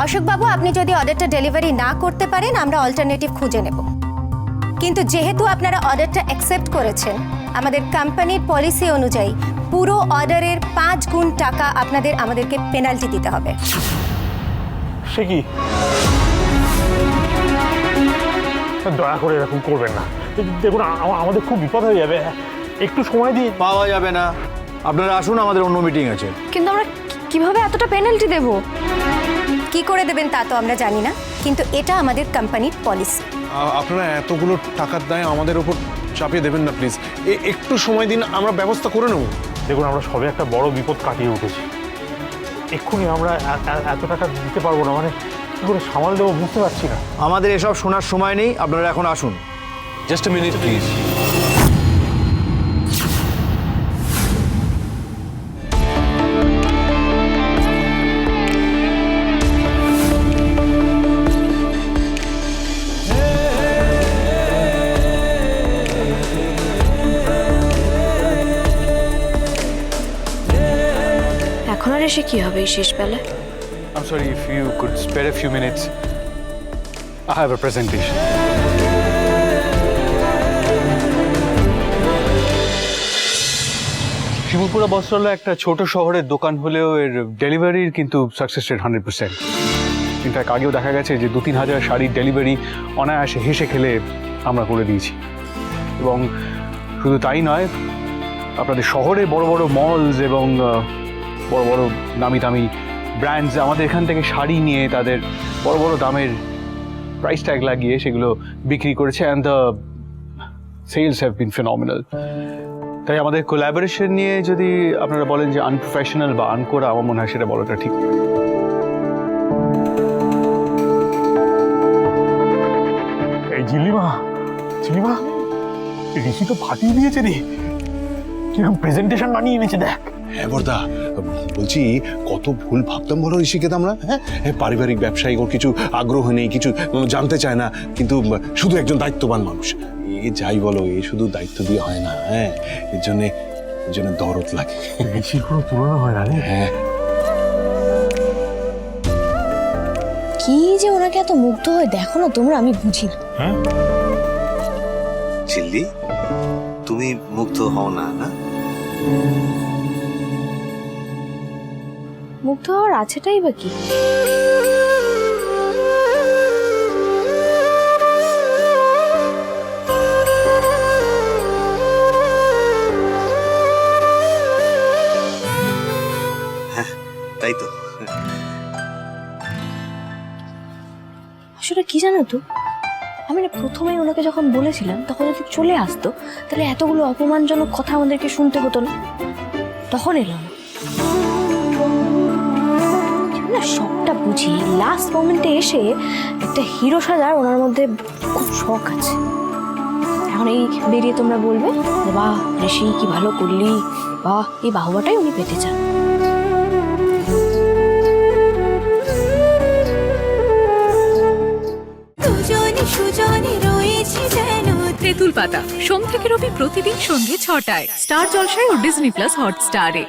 অশোকবাবু, আপনি যদি অর্ডারটা ডেলিভারি না করতে পারেন আমরা অল্টারনেটিভ খুঁজে নেব। কিন্তু যেহেতু আপনারা অর্ডারটা অ্যাকসেপ্ট করেছেন, আমাদের কোম্পানির পলিসি অনুযায়ী পুরো অর্ডারের 5 গুণ টাকা আমাদেরকে পেনাল্টি দিতে হবে। সে কি? দয়া করে এরকম করবেন না। দেখুন আমাদের খুব বিপদ হয়ে যাবে, একটু সময় দিন। পাওয়া যাবে না, আপনারা আসুন, আমাদের অন্য মিটিং আছে। কিন্তু আমরা কিভাবে এতটা পেনাল্টি দেব? কি করে দেবেন তা তো আমরা জানি না, কিন্তু এটা আমাদের কোম্পানির পলিসি। আপনারা এতগুলো টাকার দায় আমাদের উপর চাপিয়ে দেবেন না প্লিজ। একটু সময় দিন, আমরা ব্যবস্থা করে নেব। দেখুন আমরা সবে একটা বড় বিপদ কাটিয়ে উঠেছি, এক্ষুনি আমরা এত টাকা দিতে পারবো না, মানে কি করে সামাল দেবো বুঝতে পারছি না। আমাদের এসব শোনার সময় নেই, আপনারা এখন আসুন। Just a minute please. এখন আর এসে কি হবে এই শেষ বেলায়? I'm sorry, if you could spare a few minutes. I have a presentation. Shimulpura বস্ত্রালয় একটা ছোট শহরের দোকান হলেও এর ডেলিভারির কিন্তু সাকসেস রেট 100%। ইনফ্যাক্ট আগেও দেখা গেছে যে 2-3 হাজার শাড়ির ডেলিভারি অনায়াসে হেসে খেলে আমরা করে দিয়েছি। এবং শুধু তাই নয়, আপনাদের শহরে বড় বড় মলস এবং বড় বড় দামি দামি ব্র্যান্ডস আমাদের এখান থেকে শাড়ি নিয়ে তাদের বড় বড় দামের প্রাইস ট্যাগ লাগিয়ে সেগুলো বিক্রি করেছে, and the cells have been phenomenal. তাই আমাদের কোলাবোরেশন নিয়ে যদি আপনারা বলেন যে আনপ্রফেশনাল বা আনকোরা, আমার মনে হয় সেটা বলাটা ঠিক। এই ঝিলিমা ঋষি তো ফাটিয়ে দিয়েছে রে, কিরকম প্রেজেন্টেশন বানিয়ে এনেছে দেখ। হ্যাঁ বর্দা, বলছি কত ভুল ভাবতাম বলো ঋষিকে আমরা। হ্যাঁ, পারিবারিক ব্যবসায়ী, ওর কিছু আগ্রহ নেই, কিছু জানতে চায় না, কিন্তু শুধু একজন দায়িত্ববান মানুষ। এ যাই বলো, এ শুধু দায়িত্ব দিয়ে হয় না। হ্যাঁ, এর জন্য দরদ লাগে। ঋষির কোনো তুলনা হয় না রে। হ্যাঁ, কি যে ওনাকে এত মুগ্ধ হয়ে দেখো না তোমরা, আমি বুঝি না। চিল্লি, তুমি মুগ্ধ হও না? না, মুগ্ধ হওয়ার আছেটাই বা কি? তাই তো। আসলে কি জানো তো, আমি না প্রথমেই ওনাকে যখন বলেছিলাম তখন যদি চলে আসতো তাহলে এতগুলো অপমানজনক কথা আমাদেরকে শুনতে হতো না। তখন এলাম না, সবটা বুঝি লাস্ট মোমেন্টে এসে একটা হিরো সাজার ওনার মধ্যে খুব শখ আছে। এখন এই বেরিয়ে তোমরা বলবে বাহ ঋষি কি ভালো করলি, বাহ, এই বাহুবাটাই উনি পেতে চান। তেঁতুল পাতা সোম থেকে রবি প্রতিদিন সন্ধ্যে 6টায় স্টার জলসায় ও ডিজনি প্লাস হটস্টারে।